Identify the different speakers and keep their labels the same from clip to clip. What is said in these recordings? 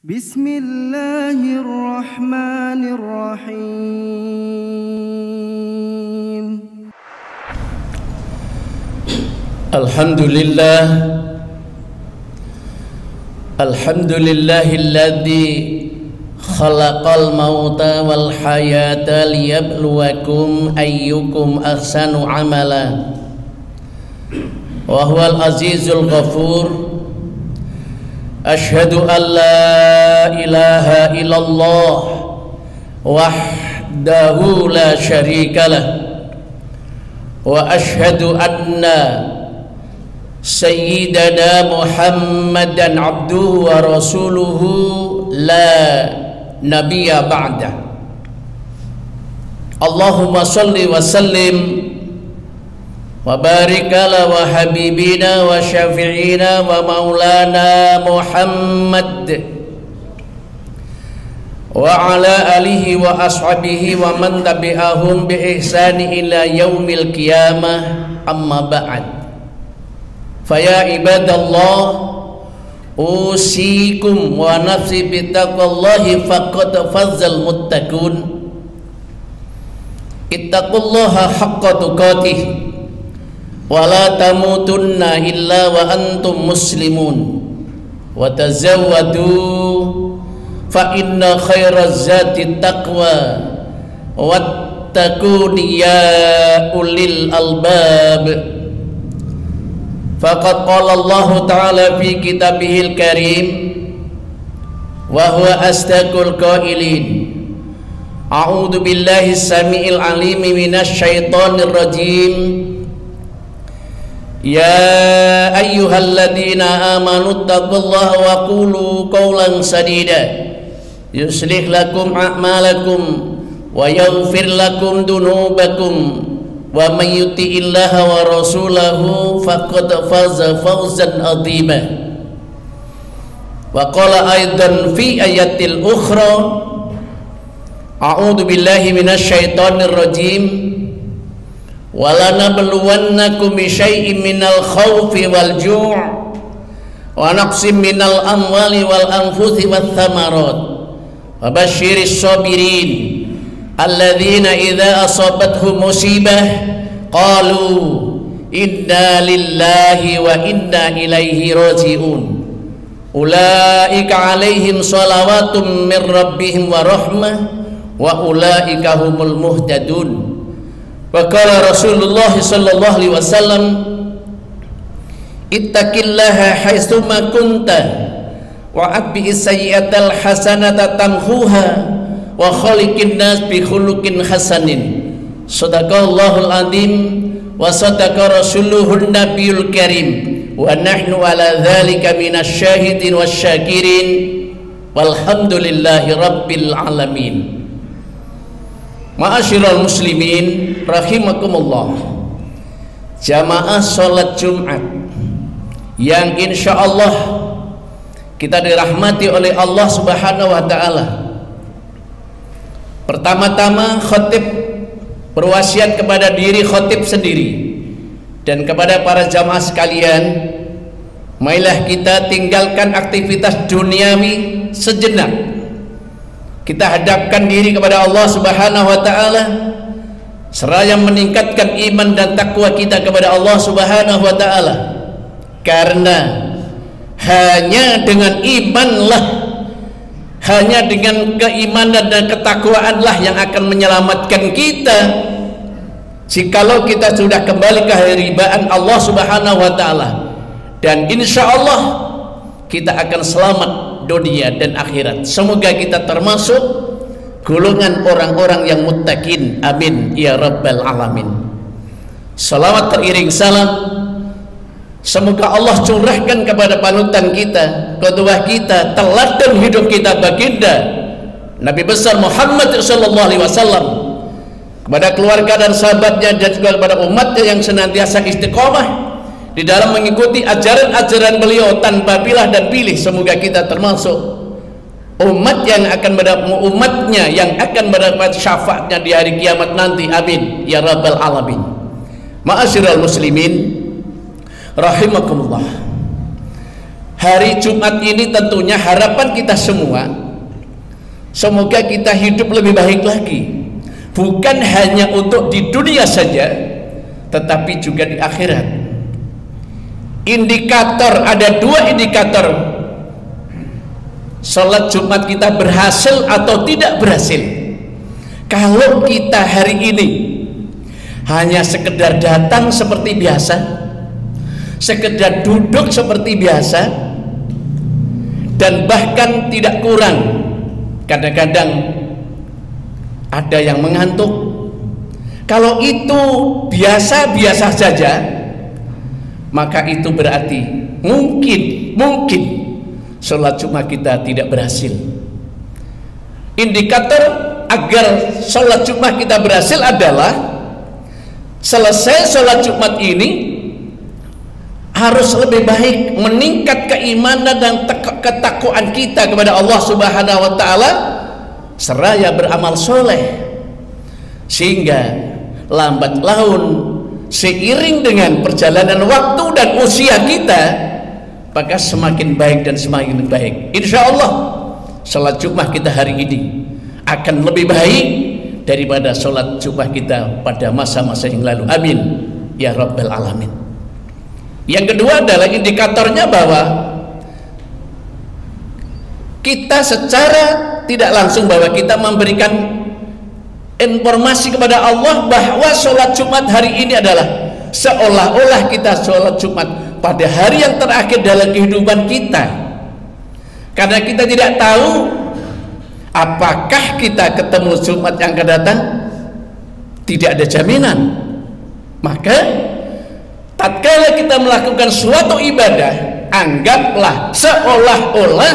Speaker 1: Bismillahirrahmanirrahim.
Speaker 2: Alhamdulillah, alhamdulillahilladzi khalaqal mauta wal hayata liyabluwakum ayyukum ahsanu amala wa huwal azizul ghafur. Ashhadu an la ilaha illallah wahdahu la syarikalah wa ashhadu anna sayyidana Muhammadan abduhu wa rasuluhu la nabiyya ba'dah. Allahumma salli wa sallim wa barik ala wa habibina wa syafi'ina wa maulana Muhammad wa ala alihi wa ashabihi wa man tabi'ahum bi ihsani ila yaumil qiyamah, amma ba'd. Faya ibadallah, usikum wa nafsi bitaqwallahi faqad fazzal muttaqun. Ittaqullaha haqqa tuqatih wa la tamutunna illa wa antum muslimun wa tazawwadu fa inna khairaz zati taqwa wattaquni ya ulil albab. Faqad qala Allah ta'ala fi kitabihil karim wa huwa asdaqul qailin. A'udzu billahi samiil alim minasy syaithanir rajim. Ya ayyuhalladzina amanu taqullaha wa qulu qawlan sadida yuslih lakum a'malakum wa yaghfir lakum dunubakum wa may yuti'illaha wa rasulahu faqad faza fawzan 'azima. Wa qala aidan fi ayatil ukhra, a'udzu billahi minasy syaithanir rajim. Wa lanabluwannakum bi syai'in minal khaufi wal ju' wa naqsim minal amwali wal anfusi wath thamarat wa basyiris sabirin alladzina idza asabathum musibah qalu inna lillahi wa inna ilaihi raji'un. Ulaika alaihim shalawatum mir rabbihim wa rahmah wa ulaika humul muhtadun. Wa qala Rasulullah sallallahu alaihi wasallam, ittaqillaha haitsuma kunta wa atbi'is sayyi'atal hasanata tamhuha wa khaliqin nas bi khuluqin hasanin. Shadaqallahul azim wa sadaqa rasuluhun nabiyul karim wa nahnu ala dzalika minasy syahidin wasyakirin walhamdulillahi rabbil alamin. Ma'asyiral muslimin rahimakumullah, jamaah salat Jumat yang insyaallah kita dirahmati oleh Allah Subhanahu wa taala. Pertama-tama khatib berwasiat kepada diri khatib sendiri dan kepada para jamaah sekalian, marilah kita tinggalkan aktivitas duniawi sejenak. Kita hadapkan diri kepada Allah Subhanahu wa taala seraya meningkatkan iman dan takwa kita kepada Allah Subhanahu wa taala. Karena hanya dengan imanlah, hanya dengan keimanan dan ketakwaanlah yang akan menyelamatkan kita. Jikalau kita sudah kembali ke haribaan Allah Subhanahu wa taala, dan insyaallah kita akan selamat dunia dan akhirat. Semoga kita termasuk golongan orang-orang yang muttaqin, amin ya rabbal alamin. Salawat teriring salam semoga Allah curahkan kepada panutan kita, qudwah kita, teladan hidup kita, baginda Nabi besar Muhammad sallallahu alaihi wasallam, kepada keluarga dan sahabatnya dan juga kepada umatnya yang senantiasa istiqomah di dalam mengikuti ajaran-ajaran beliau tanpa pilah dan pilih. Semoga kita termasuk umat yang akan umatnya yang akan mendapat syafaatnya di hari kiamat nanti, amin ya rabbal alamin. . Ma'asyiral muslimin rahimakumullah, hari Jumat ini tentunya harapan kita semua, semoga kita hidup lebih baik lagi, bukan hanya untuk di dunia saja, tetapi juga di akhirat. Indikator, ada 2 indikator sholat Jumat kita berhasil atau tidak berhasil. Kalau kita hari ini hanya sekedar datang seperti biasa, sekedar duduk seperti biasa, dan bahkan tidak kurang, kadang-kadang ada yang mengantuk. Kalau itu biasa-biasa saja, maka itu berarti mungkin sholat Jumat kita tidak berhasil. Indikator agar sholat Jumat kita berhasil adalah selesai sholat Jumat ini harus lebih baik, meningkat keimanan dan ketakwaan kita kepada Allah Subhanahu wa Ta'ala, seraya beramal soleh, sehingga lambat laun seiring dengan perjalanan waktu dan usia kita, maka semakin baik dan semakin baik. Insya Allah sholat Jumat kita hari ini akan lebih baik daripada sholat Jumat kita pada masa-masa yang lalu. Amin ya Rabbal Alamin. Yang kedua adalah indikatornya bahwa kita secara tidak langsung, bahwa kita memberikan informasi kepada Allah bahwa sholat Jumat hari ini adalah seolah-olah kita sholat Jumat pada hari yang terakhir dalam kehidupan kita, karena kita tidak tahu apakah kita ketemu Jumat yang akan datang. Tidak ada jaminan. Maka tatkala kita melakukan suatu ibadah, anggaplah seolah-olah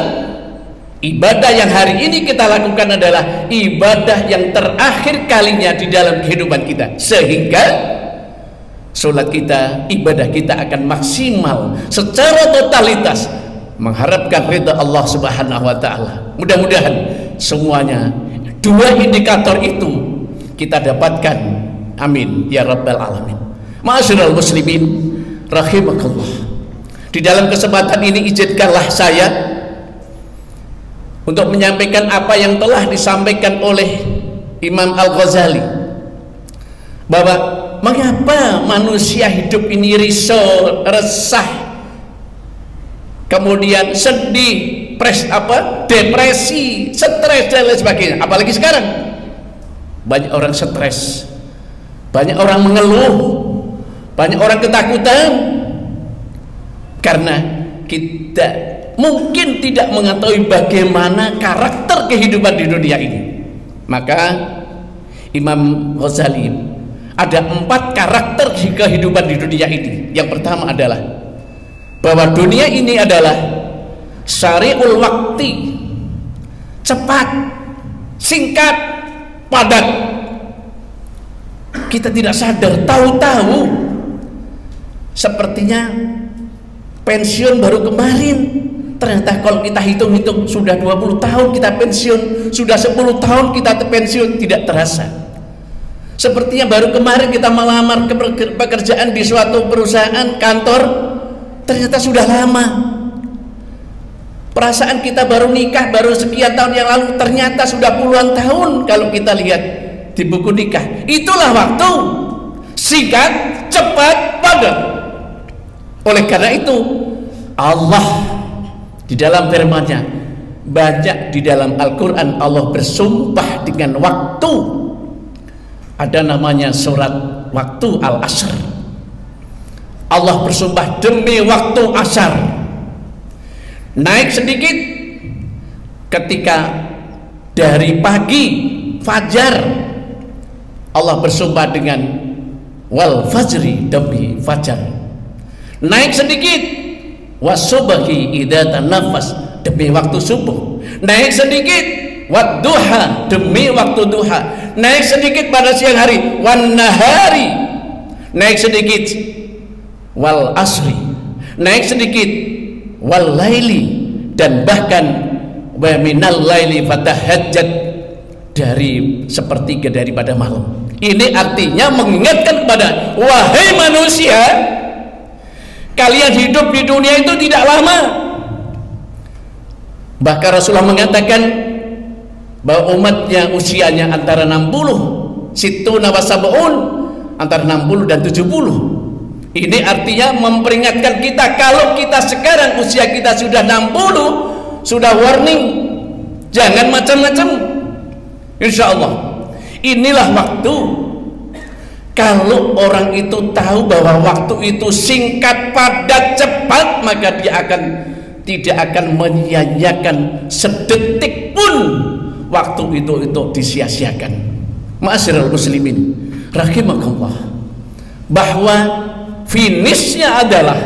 Speaker 2: ibadah yang hari ini kita lakukan adalah ibadah yang terakhir kalinya di dalam kehidupan kita, sehingga sholat kita, ibadah kita akan maksimal secara totalitas, mengharapkan ridha Allah Subhanahu wa Ta'ala. Mudah-mudahan semuanya 2 indikator itu kita dapatkan. Amin ya Rabbal Alamin. Ma'asyiral muslimin rahimakallah, di dalam kesempatan ini izinkanlah saya untuk menyampaikan apa yang telah disampaikan oleh Imam Al-Ghazali, bahwa mengapa manusia hidup ini risau, resah, kemudian sedih, depresi, stres dan lain sebagainya. Apalagi sekarang banyak orang stres, banyak orang mengeluh, banyak orang ketakutan, karena kita mungkin tidak mengetahui bagaimana karakter kehidupan di dunia ini. Maka Imam Ghazali ada 4 karakter kehidupan di dunia ini. Yang pertama adalah bahwa dunia ini adalah syari'ul wakti, cepat, singkat, padat. Kita tidak sadar, tahu-tahu sepertinya pensiun baru kemarin. Ternyata kalau kita hitung-hitung sudah 20 tahun kita pensiun, sudah 10 tahun kita pensiun, tidak terasa. Sepertinya baru kemarin kita melamar pekerjaan di suatu perusahaan kantor, ternyata sudah lama. Perasaan kita baru nikah baru sekian tahun yang lalu, ternyata sudah puluhan tahun kalau kita lihat di buku nikah. Itulah waktu, singkat, cepat, padat. Oleh karena itu Allah di dalam firman-Nya, banyak di dalam Al-Quran Allah bersumpah dengan waktu. Ada namanya surat waktu Al-Asr. Allah bersumpah demi waktu asar. Naik sedikit ketika dari pagi fajar, Allah bersumpah dengan wal fajri, demi fajar. Naik sedikit wasubhi idza tanafas, demi waktu subuh. Naik sedikit wadduha, demi waktu duha. Naik sedikit pada siang hari, wan nahari. Naik sedikit wal asri. Naik sedikit wal laili, dan bahkan wa minal laili fatahajjat, dari sepertiga daripada malam. Ini artinya mengingatkan kepada wahai manusia, kalian hidup di dunia itu tidak lama. Bahkan Rasulullah mengatakan bahwa umatnya usianya antara 60 situna wa sab'un, antara 60 dan 70. Ini artinya memperingatkan kita, kalau kita sekarang usia kita sudah 60, sudah warning, jangan macam-macam. Insya Allah inilah waktu. Kalau orang itu tahu bahwa waktu itu singkat, padat, cepat, maka dia tidak akan menyia-nyiakan sedetik pun waktu itu disia-siakan. Ma'asyiral muslimin rahimakumullah, bahwa finishnya adalah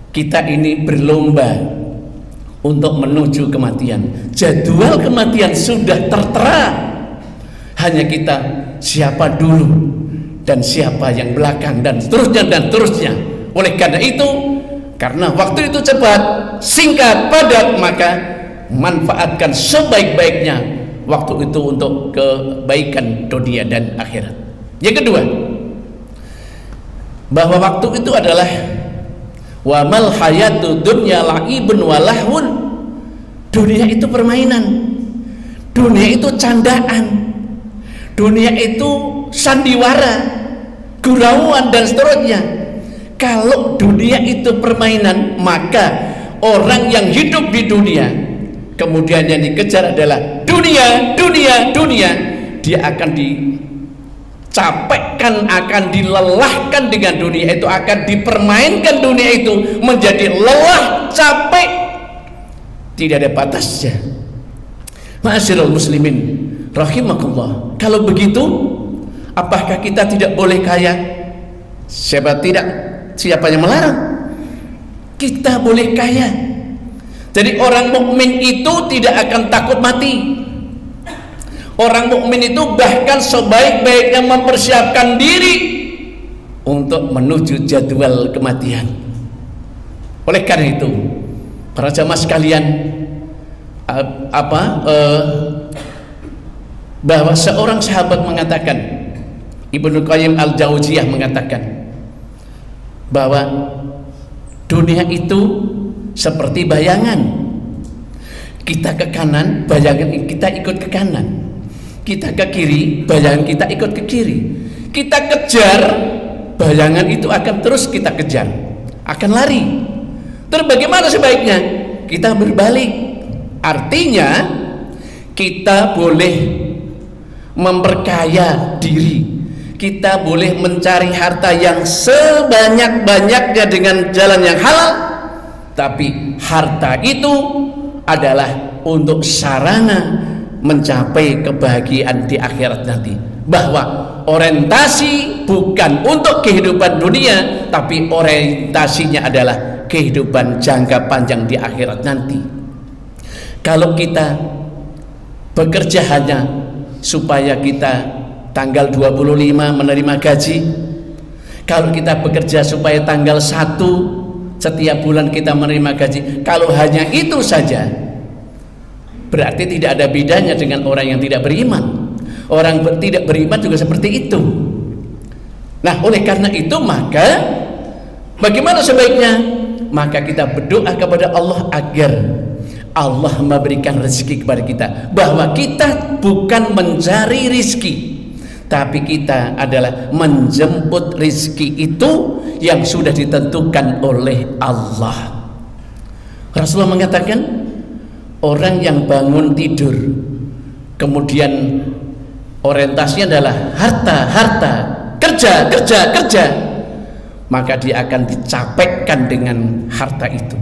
Speaker 2: kita ini berlomba untuk menuju kematian. Jadwal kematian sudah tertera, hanya kita siapa dulu dan siapa yang belakang, dan seterusnya dan seterusnya. Oleh karena itu, karena waktu itu cepat, singkat, padat, maka manfaatkan sebaik-baiknya waktu itu untuk kebaikan dunia dan akhirat. Yang kedua, bahwa waktu itu adalah wa mal hayatu dunya la'ibun wa lahwun. Dunia itu permainan, dunia itu candaan, dunia itu sandiwara, gurauan dan seterusnya. Kalau dunia itu permainan, maka orang yang hidup di dunia kemudian yang dikejar adalah dunia, dia akan dicapekkan, akan dilelahkan dengan dunia itu, akan dipermainkan dunia itu menjadi lelah, capek, tidak ada batasnya. Ma'asyiral muslimin rahimakumullah, kalau begitu apakah kita tidak boleh kaya? Siapa yang melarang? Kita boleh kaya. Jadi orang mukmin itu tidak akan takut mati. Orang mukmin itu bahkan sebaik-baiknya mempersiapkan diri untuk menuju jadwal kematian. Oleh karena itu, para jamaah sekalian, bahwa seorang sahabat mengatakan, Ibnu Qayyim al-Jauziyah mengatakan bahwa dunia itu seperti bayangan. Kita ke kanan, bayangan kita ikut ke kanan. Kita ke kiri, bayangan kita ikut ke kiri. Kita kejar, bayangan itu akan terus kita kejar, akan lari. Terus bagaimana sebaiknya? Kita berbalik. Artinya kita boleh memperkaya diri, kita boleh mencari harta yang sebanyak-banyaknya dengan jalan yang halal, tapi harta itu adalah untuk sarana mencapai kebahagiaan di akhirat nanti. Bahwa orientasi bukan untuk kehidupan dunia, tapi orientasinya adalah kehidupan jangka panjang di akhirat nanti. Kalau kita bekerja hanya supaya kita tanggal 25 menerima gaji, kalau kita bekerja supaya tanggal 1 setiap bulan kita menerima gaji, kalau hanya itu saja, berarti tidak ada bedanya dengan orang yang tidak beriman. Orang tidak beriman juga seperti itu. Nah, oleh karena itu, maka bagaimana sebaiknya? Maka kita berdoa kepada Allah agar Allah memberikan rezeki kepada kita, bahwa kita bukan mencari rezeki, tapi kita adalah menjemput rezeki itu yang sudah ditentukan oleh Allah. Rasulullah mengatakan, orang yang bangun tidur kemudian orientasinya adalah harta, kerja, maka dia akan dicapekkan dengan harta itu.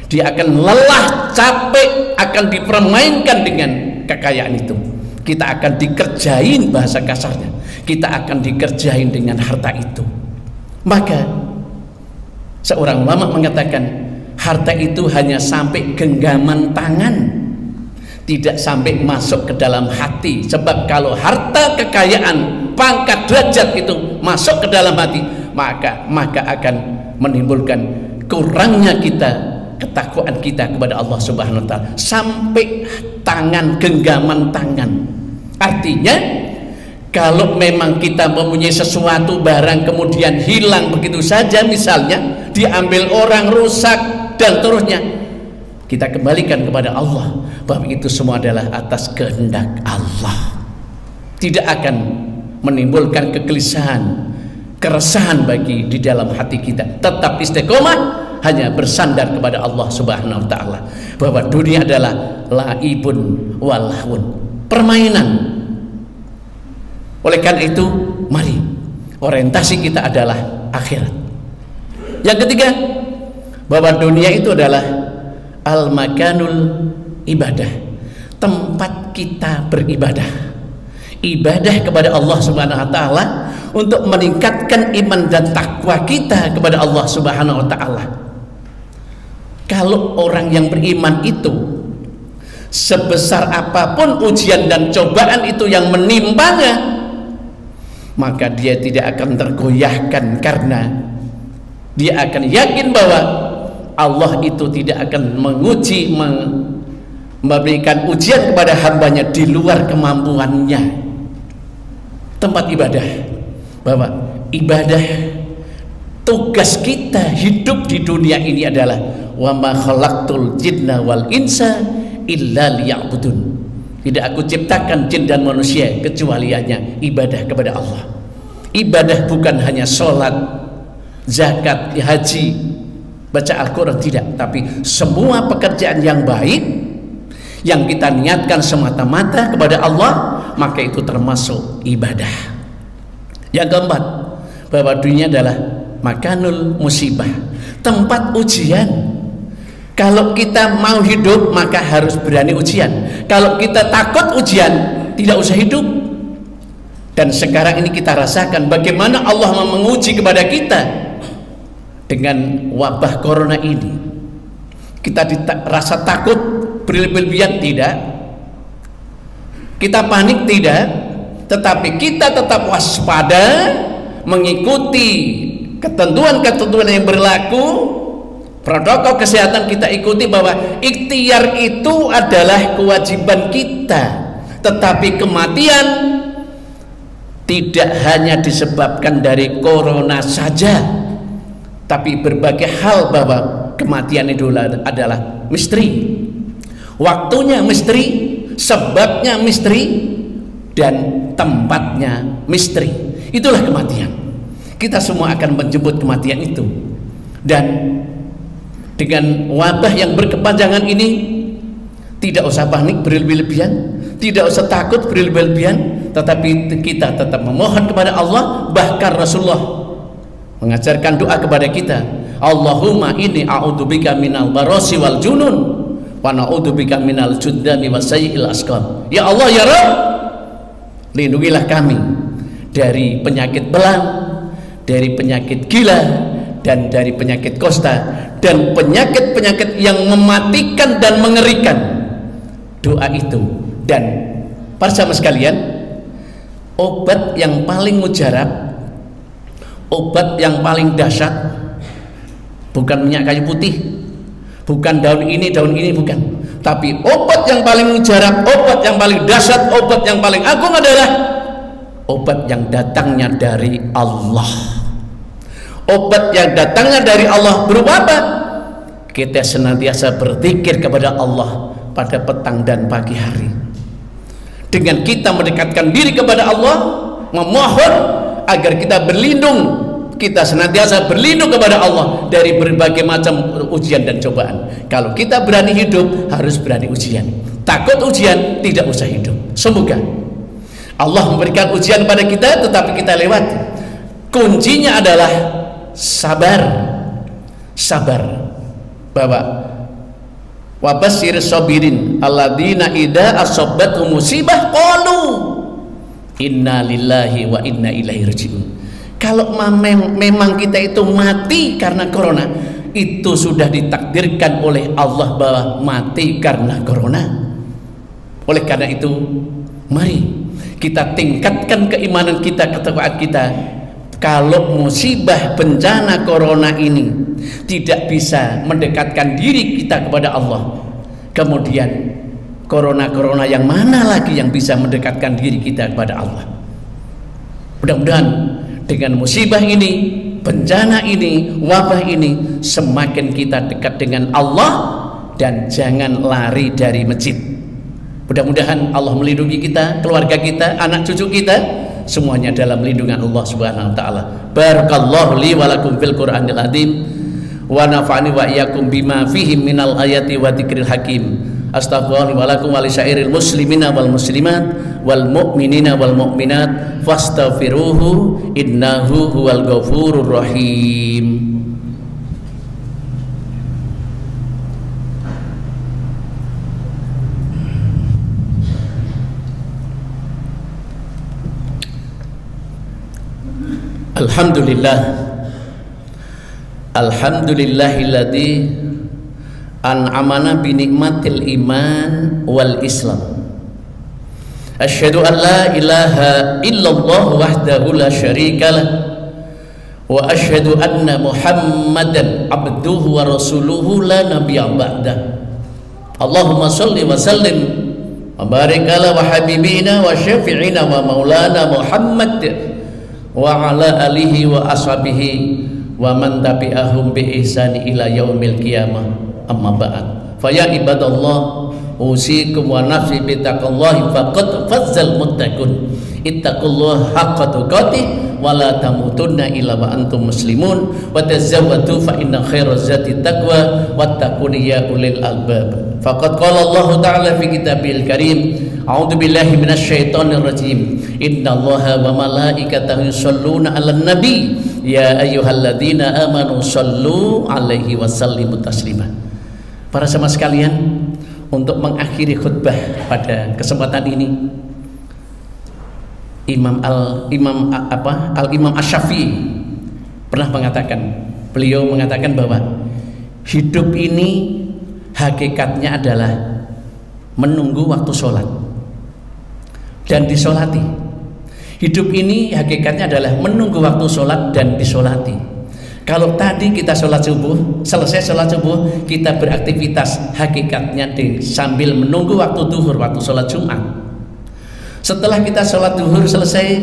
Speaker 2: Dia akan lelah, capek, akan dipermainkan dengan kekayaan itu. Kita akan dikerjain, bahasa kasarnya, kita akan dikerjain dengan harta itu. Maka seorang ulama mengatakan, harta itu hanya sampai genggaman tangan, tidak sampai masuk ke dalam hati. Sebab kalau harta, kekayaan, pangkat, derajat itu masuk ke dalam hati, maka akan menimbulkan kurangnya ketakwaan kita kepada Allah Subhanahu wa taala sampai tangan, genggaman tangan. Artinya kalau memang kita mempunyai sesuatu barang kemudian hilang begitu saja, misalnya diambil orang, rusak dan seterusnya, kita kembalikan kepada Allah bahwa itu semua adalah atas kehendak Allah. Tidak akan menimbulkan kegelisahan, keresahan bagi di dalam hati kita. Tetap istiqomah, hanya bersandar kepada Allah Subhanahu wa taala bahwa dunia adalah laibun walahun, permainan. Oleh karena itu, mari orientasi kita adalah akhirat. Yang ketiga, bahwa dunia itu adalah al-makanul ibadah, tempat kita beribadah. Ibadah kepada Allah Subhanahu wa taala untuk meningkatkan iman dan takwa kita kepada Allah Subhanahu wa taala. Kalau orang yang beriman itu sebesar apapun ujian dan cobaan itu yang menimpanya, maka dia tidak akan tergoyahkan, karena dia akan yakin bahwa Allah itu tidak akan menguji, memberikan ujian kepada hambanya di luar kemampuannya. Tempat ibadah, bahwa ibadah, tugas kita hidup di dunia ini adalah wa ma khalaqtul jinna wal insa illa liya'budun. Tidak aku ciptakan jin dan manusia kecuali hanya ibadah kepada Allah. Ibadah bukan hanya sholat, zakat, haji, baca Al-Quran, tidak, tapi semua pekerjaan yang baik yang kita niatkan semata-mata kepada Allah, maka itu termasuk ibadah. Yang keempat, bahwa dunia adalah makanul musibah, tempat ujian. Kalau kita mau hidup, maka harus berani ujian. Kalau kita takut ujian, tidak usah hidup. Dan sekarang ini kita rasakan bagaimana Allah menguji kepada kita dengan wabah corona ini. Kita rasa takut berlebihan, tidak, kita panik, tidak, tetapi kita tetap waspada, mengikuti ketentuan-ketentuan yang berlaku, protokol kesehatan kita ikuti, bahwa ikhtiar itu adalah kewajiban kita. Tetapi kematian tidak hanya disebabkan dari corona saja, tapi berbagai hal, bahwa kematian itu adalah misteri. Waktunya misteri, sebabnya misteri, dan tempatnya misteri. Itulah kematian. Kita semua akan menjemput kematian itu. Dan dengan wabah yang berkepanjangan ini, tidak usah panik berlebihan, tidak usah takut berlebihan, tetapi kita tetap memohon kepada Allah. Bahkan Rasulullah mengajarkan doa kepada kita, Allahumma inni a'udzubika minal barasi wal junun wa na'udzubika minal judami wasayil asqam. Ya Allah, ya Rabb, lindungilah kami dari penyakit belang, dari penyakit gila, dan dari penyakit kosta, dan penyakit-penyakit yang mematikan dan mengerikan. Doa itu. Dan para sahabat sekalian, obat yang paling mujarab, obat yang paling dahsyat, bukan minyak kayu putih, bukan daun ini bukan, tapi obat yang paling mujarab, obat yang paling dahsyat, obat yang paling agung adalah obat yang datangnya dari Allah. Obat yang datangnya dari Allah berupa apa? Kita senantiasa berzikir kepada Allah pada petang dan pagi hari. Dengan kita mendekatkan diri kepada Allah, memohon agar kita berlindung, kita senantiasa berlindung kepada Allah dari berbagai macam ujian dan cobaan. Kalau kita berani hidup, harus berani ujian. Takut ujian, tidak usah hidup. Semoga Allah memberikan ujian pada kita, tetapi kita lewati. Kuncinya adalah sabar. Bahwa wabashir sabirin alladzina idza asabathum musibah qalu inna lillahi wa inna ilaihi rajiun. Kalau memang kita itu mati karena corona, itu sudah ditakdirkan oleh Allah bahwa mati karena corona. Oleh karena itu, mari kita tingkatkan keimanan kita, ketakwaan kita. Kalau musibah bencana corona ini tidak bisa mendekatkan diri kita kepada Allah, kemudian corona yang mana lagi yang bisa mendekatkan diri kita kepada Allah? Mudah-mudahan dengan musibah ini, bencana ini, wabah ini, semakin kita dekat dengan Allah, dan jangan lari dari masjid. Mudah-mudahan Allah melindungi kita, keluarga kita, anak cucu kita, semuanya dalam lindungan Allah Subhanahu wa taala. Barakallahu li wa lakum fil Qur'anil azim wa nafa'ani wa iyyakum bima fihi minal ayati wa dzikril hakim. Astaghfirullahi wa lakum wa lisa'iril muslimina wal muslimat wal mu'minina wal mu'minat fastaghfiruhu innahu huwal ghafurur rahim. Alhamdulillah, alhamdulillahilladzi an'amana bi nikmatil iman wal islam. Asyhadu an la ilaha illallah wahdahu la syarikalah wa asyhadu anna Muhammadan abduhu wa rasuluhu la nabiyya ba'dah. Allahumma shalli wa sallim wa barik ala wa habibina wa syafi'ina wa maulana Muhammad wa ala alihi wa ashabihi wa man tabi'ahum bi ihsani ila yaumil qiyamah. Amma ba'd. Fa ya ibadallah usikum wa nafsi bi taqwallahi faqad fazzal muttaqun. Ittaqullaha haqqa tuqatih wa la tamutunna illa wa antum muslimun wa tazawwadu fa inna khairaz zati taqwa wattaquni ya ulil albab. Faqad qala Allah ta'ala fi kitabil karim, a'udzu billahi minasyaitonir rajim. Innallaha wa malaikatahu yusholluna 'alan nabi ya ayyuhalladzina amanu shallu 'alaihi wa sallimu taslima. Para jemaah sekalian, untuk mengakhiri khutbah pada kesempatan ini, Imam Asy-Syafi'i pernah mengatakan, beliau mengatakan bahwa hidup ini hakikatnya adalah menunggu waktu sholat dan disolati. Hidup ini hakikatnya adalah menunggu waktu sholat dan disolati. Kalau tadi kita sholat subuh, selesai sholat subuh kita beraktivitas, hakikatnya sambil menunggu waktu duhur, waktu sholat Jumat. Setelah kita sholat duhur selesai,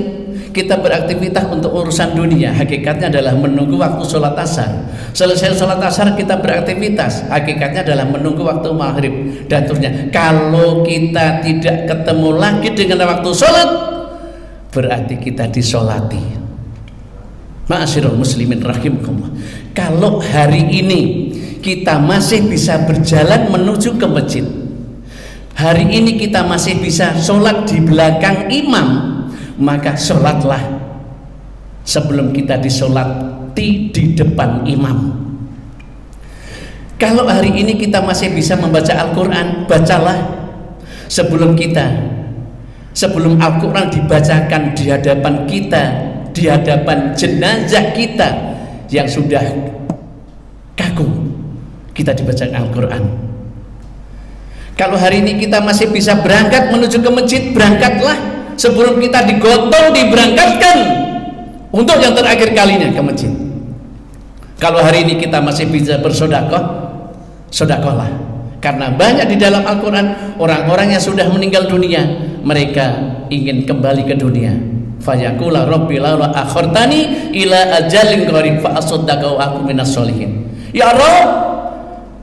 Speaker 2: kita beraktivitas untuk urusan dunia, hakikatnya adalah menunggu waktu sholat asar. Selesai sholat asar kita beraktivitas, hakikatnya adalah menunggu waktu maghrib dan seterusnya. Kalau kita tidak ketemu lagi dengan waktu sholat, berarti kita disolati. Ma'asyiral muslimin rahimakumullah. Kalau hari ini kita masih bisa berjalan menuju ke masjid, hari ini kita masih bisa sholat di belakang imam, maka sholatlah sebelum kita disolati di depan imam. Kalau hari ini kita masih bisa membaca Al-Quran, bacalah sebelum Al-Quran dibacakan di hadapan kita, di hadapan jenazah kita yang sudah kaku, kita dibacakan Al-Quran. Kalau hari ini kita masih bisa berangkat menuju ke masjid, berangkatlah sebelum kita digotong, diberangkatkan untuk yang terakhir kalinya ke masjid. Kalau hari ini kita masih bisa bersedekah, sedekahlah. Karena banyak di dalam Al-Quran orang-orang yang sudah meninggal dunia, mereka ingin kembali ke dunia. Fayaqula rabbi laula akhartani ila ajalin qarib fa asaddaqu aku minas sholihin. Ya Rabb,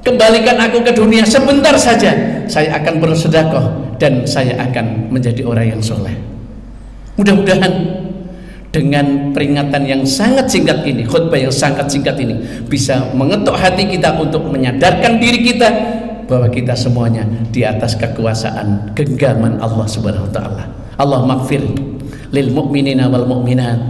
Speaker 2: kembalikan aku ke dunia sebentar saja, saya akan bersedekah dan saya akan menjadi orang yang soleh. Mudah-mudahan dengan peringatan yang sangat singkat ini, khutbah yang sangat singkat ini, bisa mengetuk hati kita untuk menyadarkan diri kita bahwa kita semuanya di atas kekuasaan genggaman Allah Subhanahu wa taala. Allah maghfir lil mu'minina wal mu'minat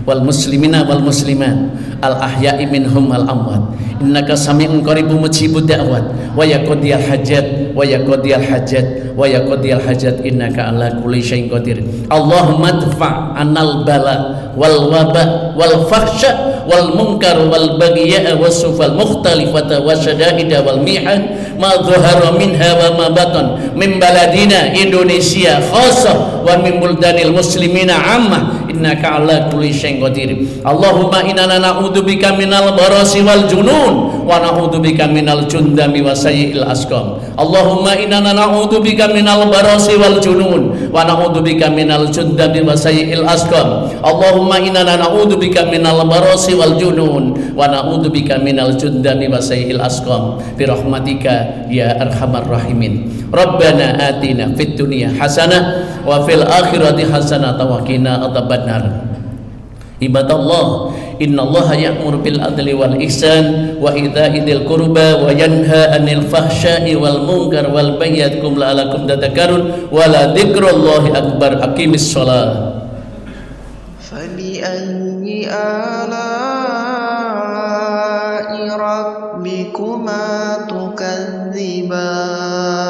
Speaker 2: wal muslimina wal muslimat al ahya'i minhum wal amwat innaka sami'un qaribun mujibud da'wat wa yaqdiyal hajat wa yaqdiyal hajat wa yaqdiyal hajat innaka ala kulli syai'in qadir. Allahumma dfa' anal bala wal waba wal fahsya wal munkar wal baghiya was sufal mukhtalifata wasyada'ida wal mihan ma dhahara minha wa ma batan min baladina Indonesia khassah wa min buldanil muslimina ammah innaka ala kulli syai'in qadir. Allahumma inna na'udzubika minal barasi wal junun wa na'udzubika minal jundami wa sayyi'il asqam. Allahumma inna na'udzubika minal barasi wal junun wa na'udzubika minal jundami wa sayyi'il asqam. Allahumma inna na'udzubika minal barasi wal junun wa na'udzubika minal jundami wa sayyi'il asqam bi rahmatika ya arhamar rahimin. Rabbana atina fid dunya hasanah wa fil akhirati hasanah wa qina adzabannar. Ibadallah, innallaha ya'muru bil adli wal ihsan wa ita'i dzil qurba wa yanha 'anil fahsya'i wal munkar wal bagyi ya'idukum la'allakum tadhakkarun wa la dzikrullahi akbar. Aqimis shalah.
Speaker 3: Fabi ayyi ala'i rabbikuma tukadziban.